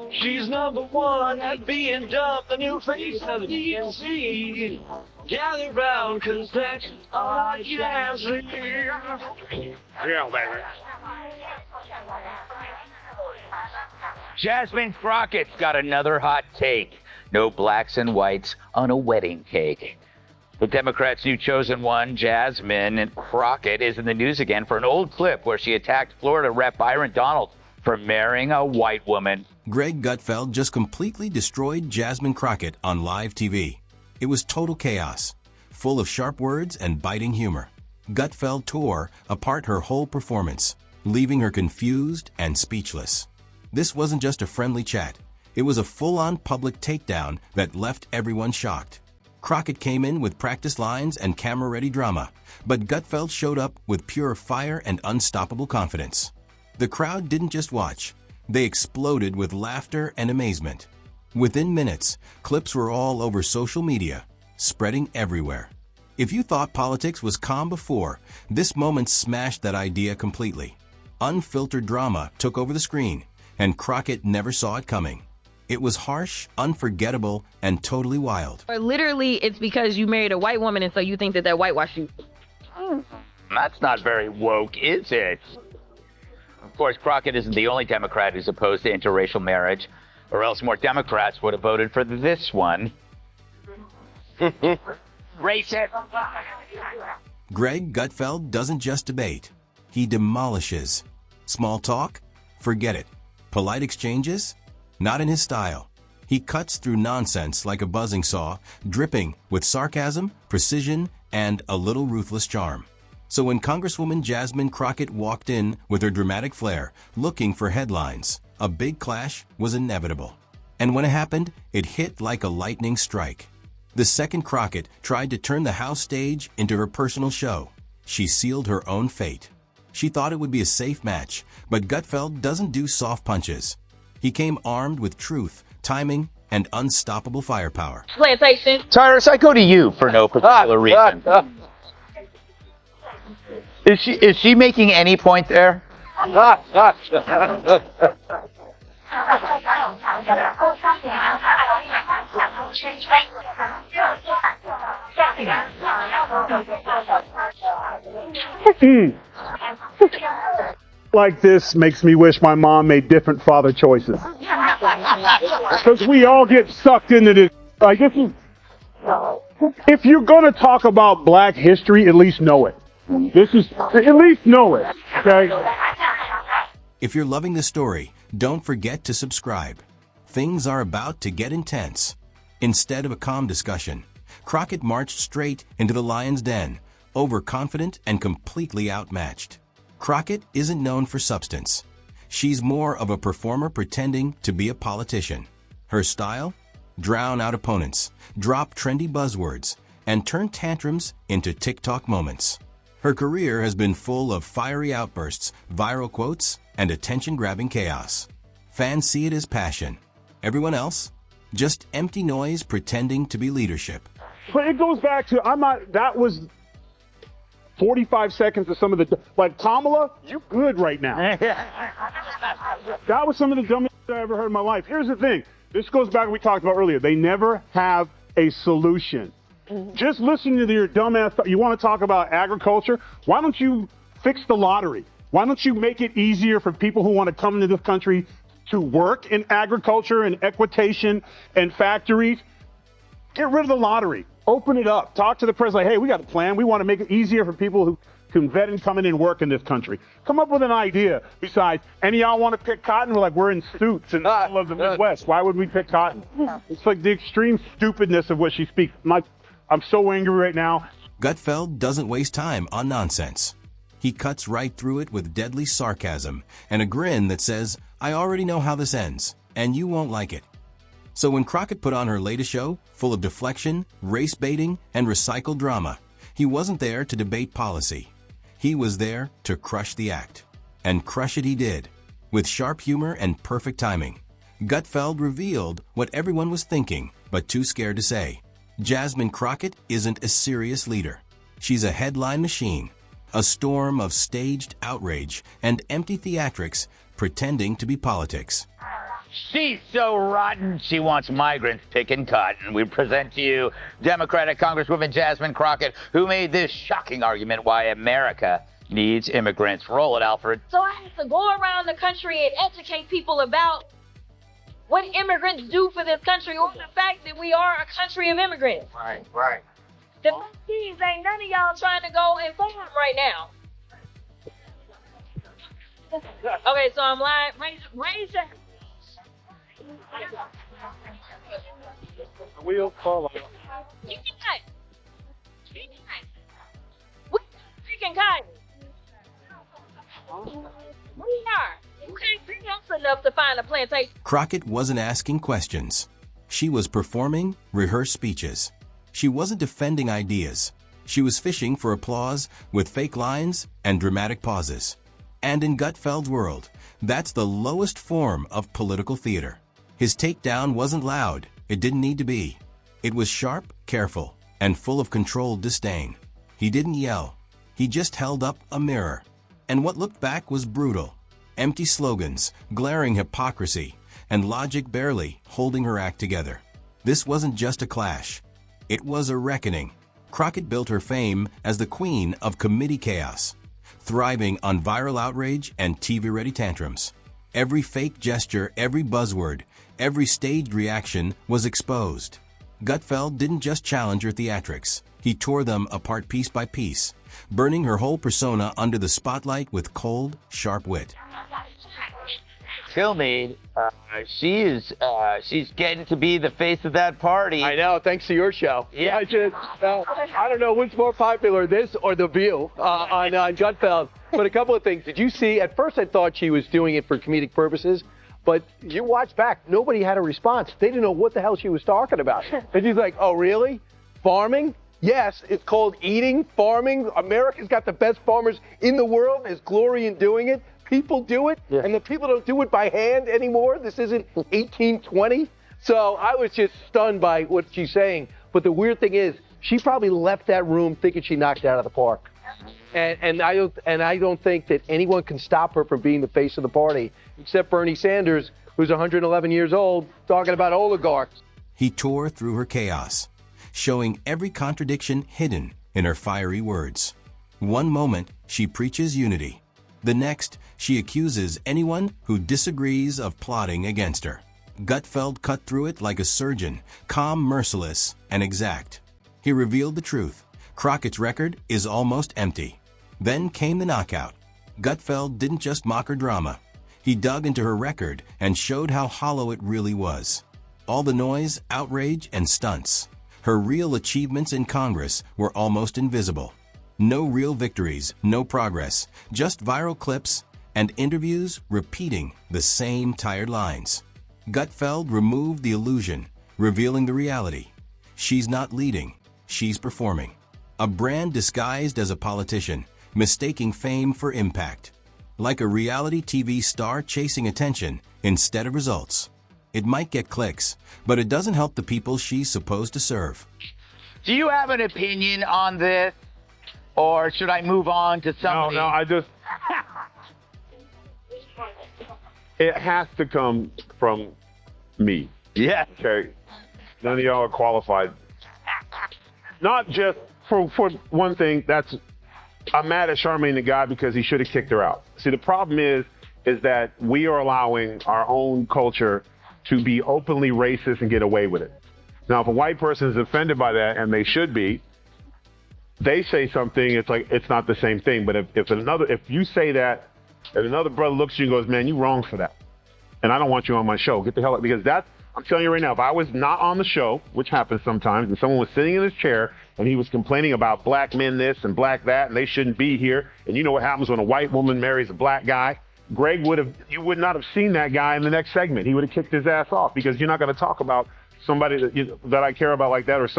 She's number one at being dumb, the new face of the DNC. Gather round, cause that's all Jasmine. Yeah, baby. Jasmine Crockett's got another hot take. No blacks and whites on a wedding cake. The Democrats' new chosen one, Jasmine Crockett, is in the news again for an old clip where she attacked Florida Rep. Byron Donald for marrying a white woman. Greg Gutfeld just completely destroyed Jasmine Crockett on live TV. It was total chaos, full of sharp words and biting humor. Gutfeld tore apart her whole performance, leaving her confused and speechless. This wasn't just a friendly chat. It was a full-on public takedown that left everyone shocked. Crockett came in with practice lines and camera-ready drama, but Gutfeld showed up with pure fire and unstoppable confidence. The crowd didn't just watch. They exploded with laughter and amazement. Within minutes, clips were all over social media, spreading everywhere. If you thought politics was calm before, this moment smashed that idea completely. Unfiltered drama took over the screen, and Crockett never saw it coming. It was harsh, unforgettable, and totally wild. Or literally, it's because you married a white woman and so you think that that whitewashed you. That's not very woke, is it? Of course, Crockett isn't the only Democrat who's opposed to interracial marriage, or else more Democrats would have voted for this one. Racist! Greg Gutfeld doesn't just debate. He demolishes. Small talk? Forget it. Polite exchanges? Not in his style. He cuts through nonsense like a buzzing saw, dripping with sarcasm, precision, and a little ruthless charm. So when Congresswoman Jasmine Crockett walked in with her dramatic flair, looking for headlines, a big clash was inevitable. And when it happened, it hit like a lightning strike. The second Crockett tried to turn the House stage into her personal show. She sealed her own fate. She thought it would be a safe match, but Gutfeld doesn't do soft punches. He came armed with truth, timing, and unstoppable firepower. Plantation. Tyrus, I go to you for no particular reason. Is she making any point there? Like this makes me wish my mom made different father choices. Because we all get sucked into this. Like, this is, if you're going to talk about black history, at least know it. At least know it. Okay? If you're loving the story, don't forget to subscribe. Things are about to get intense. Instead of a calm discussion, Crockett marched straight into the lion's den, overconfident and completely outmatched. Crockett isn't known for substance. She's more of a performer pretending to be a politician. Her style? Drown out opponents, drop trendy buzzwords, and turn tantrums into TikTok moments. Her career has been full of fiery outbursts, viral quotes, and attention-grabbing chaos. Fans see it as passion. Everyone else? Just empty noise pretending to be leadership. But it goes back to, that was 45 seconds of some of the, like, Kamala, you good right now. That was some of the dumbest shit I ever heard in my life. Here's the thing. This goes back to what we talked about earlier. They never have a solution. Just listen to your dumbass. You want to talk about agriculture? Why don't you fix the lottery? Why don't you make it easier for people who want to come into this country to work in agriculture and equitation and factories? Get rid of the lottery. Open it up. Talk to the president. Like, hey, we got a plan. We want to make it easier for people who can vet and come in and work in this country. Come up with an idea. Besides, any of y'all want to pick cotton? We're like, we're in suits in the middle of the Midwest. Why would we pick cotton? It's like the extreme stupidness of what she speaks. I'm so angry right now. Gutfeld doesn't waste time on nonsense. He cuts right through it with deadly sarcasm and a grin that says, I already know how this ends, and you won't like it. So when Crockett put on her latest show, full of deflection, race baiting, and recycled drama, he wasn't there to debate policy. He was there to crush the act. And crush it he did, with sharp humor and perfect timing. Gutfeld revealed what everyone was thinking, but too scared to say. Jasmine Crockett isn't a serious leader. She's a headline machine, a storm of staged outrage and empty theatrics pretending to be politics. She's so rotten, she wants migrants picking cotton. We present to you Democratic Congresswoman Jasmine Crockett, who made this shocking argument why America needs immigrants. Roll it, Alfred. So I have to go around the country and educate people about what immigrants do for this country, or the fact that we are a country of immigrants. Right. The fact is, ain't none of y'all trying to go and farm right now. Okay, so I'm lying. Raise your... We'll follow. You cannot. We're freaking cotton. We are. You can't bring us enough to find a plantation. Crockett wasn't asking questions. She was performing rehearsed speeches. She wasn't defending ideas. She was fishing for applause with fake lines and dramatic pauses. And in Gutfeld's world, that's the lowest form of political theater. His takedown wasn't loud. It didn't need to be. It was sharp, careful, and full of controlled disdain. He didn't yell. He just held up a mirror. And what looked back was brutal. Empty slogans, glaring hypocrisy, and logic barely holding her act together. This wasn't just a clash. It was a reckoning. Crockett built her fame as the queen of committee chaos, thriving on viral outrage and TV-ready tantrums. Every fake gesture, every buzzword, every staged reaction was exposed. Gutfeld didn't just challenge her theatrics. He tore them apart piece by piece, burning her whole persona under the spotlight with cold, sharp wit. Philmead, she's getting to be the face of that party. I know, thanks to your show. Yeah. I don't know what's more popular, this or The View on Gutfeld. But a couple of things. Did you see, at first I thought she was doing it for comedic purposes, but you watch back, nobody had a response. They didn't know what the hell she was talking about. And she's like, oh, really? Farming? Yes, it's called eating, farming. America's got the best farmers in the world. There's glory in doing it. People do it, and the people don't do it by hand anymore. This isn't 1820. So I was just stunned by what she's saying. But the weird thing is, she probably left that room thinking she knocked it out of the park. And I don't think that anyone can stop her from being the face of the party, except Bernie Sanders, who's 111 years old, talking about oligarchs. He tore through her chaos, showing every contradiction hidden in her fiery words. One moment, she preaches unity. The next, she accuses anyone who disagrees of plotting against her. Gutfeld cut through it like a surgeon, calm, merciless, and exact. He revealed the truth. Crockett's record is almost empty. Then came the knockout. Gutfeld didn't just mock her drama. He dug into her record and showed how hollow it really was. All the noise, outrage, and stunts. Her real achievements in Congress were almost invisible. No real victories, no progress, just viral clips and interviews repeating the same tired lines. Gutfeld removed the illusion, revealing the reality. She's not leading, she's performing. A brand disguised as a politician, mistaking fame for impact. Like a reality TV star chasing attention instead of results. It might get clicks, but it doesn't help the people she's supposed to serve. Do you have an opinion on this? Or should I move on to somebody? No, I just... It has to come from me. Yeah. Okay? None of y'all are qualified. Not just for one thing, I'm mad at Charmaine the God because he should have kicked her out. See, the problem is that we are allowing our own culture to be openly racist and get away with it. Now, if a white person is offended by that, and they should be, they say something, it's like, it's not the same thing. But if you say that, and another brother looks at you and goes, man, you wrong for that. And I don't want you on my show. Get the hell out. Because I'm telling you right now, if I was not on the show, which happens sometimes, and someone was sitting in his chair and he was complaining about black men this and black that, and they shouldn't be here, and you know what happens when a white woman marries a black guy, you would not have seen that guy in the next segment. He would have kicked his ass off, because you're not going to talk about somebody that I care about like that, or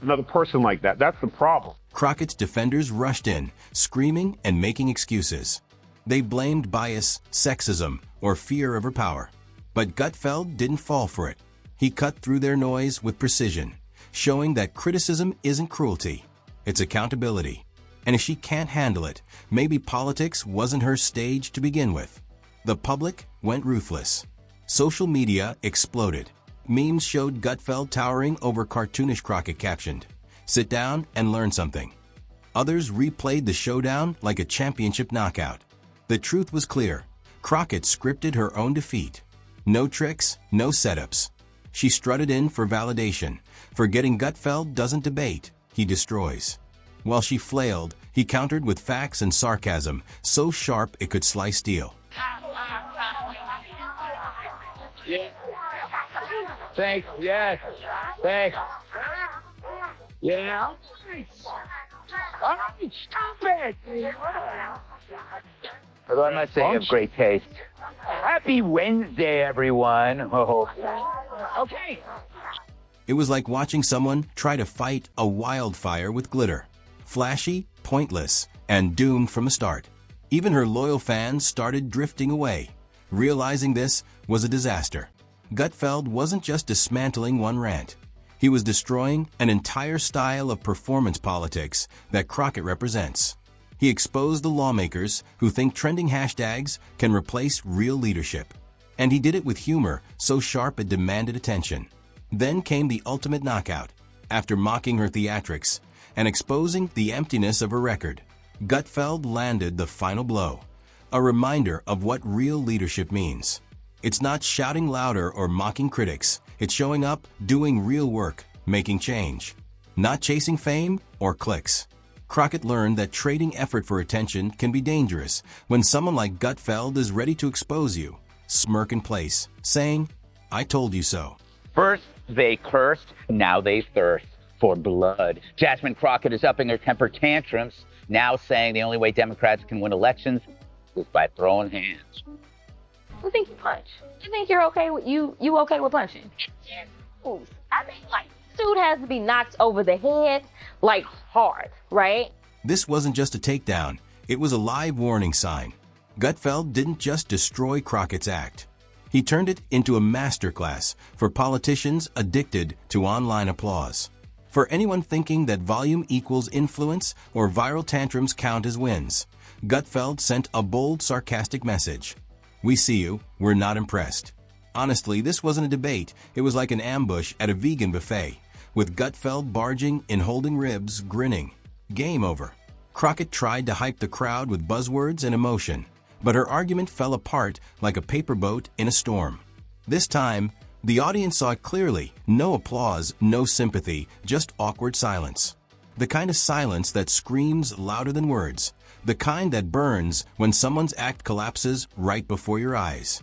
another person like that. That's the problem. Crockett's defenders rushed in, screaming and making excuses. They blamed bias, sexism, or fear of her power. But Gutfeld didn't fall for it. He cut through their noise with precision, showing that criticism isn't cruelty, it's accountability. And if she can't handle it, maybe politics wasn't her stage to begin with. The public went ruthless. Social media exploded. Memes showed Gutfeld towering over cartoonish Crockett captioned, "Sit down and learn something." Others replayed the showdown like a championship knockout. The truth was clear. Crockett scripted her own defeat. No tricks, no setups. She strutted in for validation, forgetting Gutfeld doesn't debate, he destroys. While she flailed, he countered with facts and sarcasm, so sharp it could slice steel. Yeah. Thanks, yes. Thanks. Yeah. All right, stop it. Although I must say you have great taste. Happy Wednesday, everyone. Oh. Okay. It was like watching someone try to fight a wildfire with glitter. Flashy, pointless, and doomed from the start. Even her loyal fans started drifting away. Realizing this was a disaster. Gutfeld wasn't just dismantling one rant. He was destroying an entire style of performance politics that Crockett represents. He exposed the lawmakers who think trending hashtags can replace real leadership. And he did it with humor so sharp it demanded attention. Then came the ultimate knockout. After mocking her theatrics and exposing the emptiness of her record, Gutfeld landed the final blow. A reminder of what real leadership means. It's not shouting louder or mocking critics. It's showing up, doing real work, making change. Not chasing fame or clicks. Crockett learned that trading effort for attention can be dangerous when someone like Gutfeld is ready to expose you. Smirk in place, saying, "I told you so." First, they cursed, now they thirst for blood. Jasmine Crockett is upping her temper tantrums, now saying the only way Democrats can win elections is by throwing hands. Who thinks you punch? You think you're okay with you okay with punching? Ooh, I mean, like, dude has to be knocked over the head, like, hard, right? This wasn't just a takedown, it was a live warning sign. Gutfeld didn't just destroy Crockett's act. He turned it into a masterclass for politicians addicted to online applause. For anyone thinking that volume equals influence or viral tantrums count as wins, Gutfeld sent a bold, sarcastic message. "We see you, we're not impressed." Honestly, this wasn't a debate, it was like an ambush at a vegan buffet, with Gutfeld barging in holding ribs, grinning. Game over. Crockett tried to hype the crowd with buzzwords and emotion, but her argument fell apart like a paper boat in a storm. This time, the audience saw it clearly. No applause, no sympathy, just awkward silence. The kind of silence that screams louder than words. The kind that burns when someone's act collapses right before your eyes.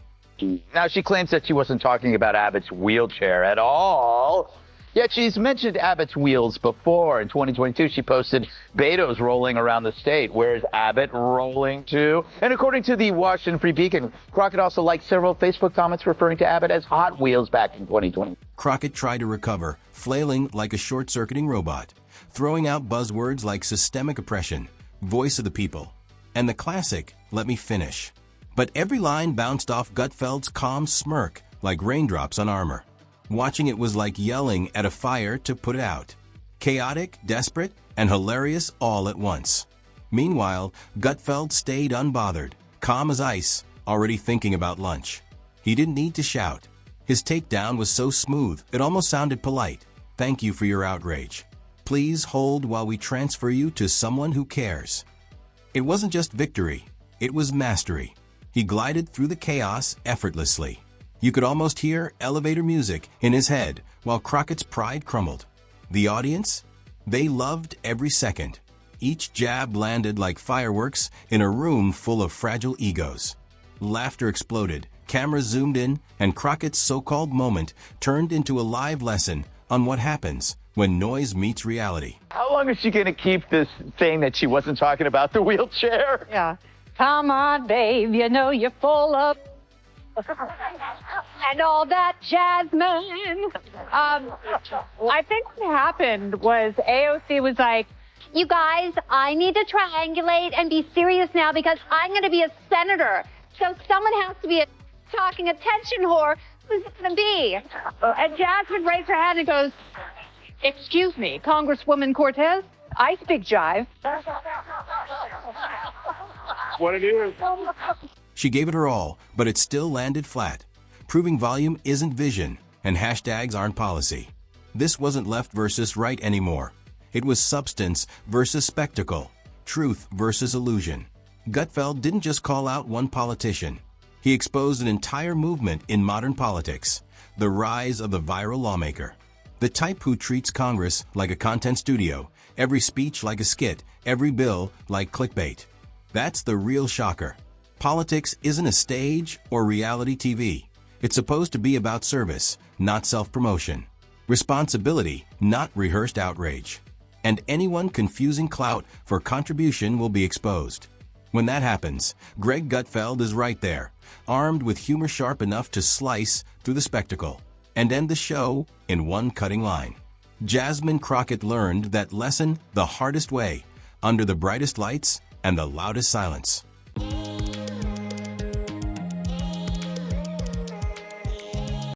Now, she claims that she wasn't talking about Abbott's wheelchair at all. Yet she's mentioned Abbott's wheels before. In 2022, she posted Beto's rolling around the state. Where's Abbott rolling to? And according to the Washington Free Beacon, Crockett also liked several Facebook comments referring to Abbott as Hot Wheels back in 2020. Crockett tried to recover, flailing like a short-circuiting robot, throwing out buzzwords like systemic oppression, voice of the people, and the classic, "Let me finish." But every line bounced off Gutfeld's calm smirk like raindrops on armor. Watching it was like yelling at a fire to put it out. Chaotic, desperate, and hilarious all at once. Meanwhile, Gutfeld stayed unbothered, calm as ice, already thinking about lunch. He didn't need to shout. His takedown was so smooth, it almost sounded polite. "Thank you for your outrage. Please hold while we transfer you to someone who cares." It wasn't just victory, it was mastery. He glided through the chaos effortlessly. You could almost hear elevator music in his head while Crockett's pride crumbled. The audience? They loved every second. Each jab landed like fireworks in a room full of fragile egos. Laughter exploded, cameras zoomed in, and Crockett's so-called moment turned into a live lesson on what happens when noise meets reality. How long is she going to keep this thing that she wasn't talking about, the wheelchair? Yeah. Come on, babe, you know you're full of... and all that, Jasmine. I think what happened was AOC was like, "You guys, I need to triangulate and be serious now because I'm going to be a senator. So someone has to be a talking attention whore. Who's it going to be?" And Jasmine raised her hand and goes, "Excuse me, Congresswoman Cortez, I speak jive." What it is. She gave it her all, but it still landed flat. Proving volume isn't vision, and hashtags aren't policy. This wasn't left versus right anymore. It was substance versus spectacle, truth versus illusion. Gutfeld didn't just call out one politician. He exposed an entire movement in modern politics, the rise of the viral lawmaker. The type who treats Congress like a content studio, every speech like a skit, every bill like clickbait. That's the real shocker. Politics isn't a stage or reality TV. It's supposed to be about service, not self-promotion. Responsibility, not rehearsed outrage. And anyone confusing clout for contribution will be exposed. When that happens, Greg Gutfeld is right there, armed with humor sharp enough to slice through the spectacle and end the show in one cutting line. Jasmine Crockett learned that lesson the hardest way, under the brightest lights and the loudest silence.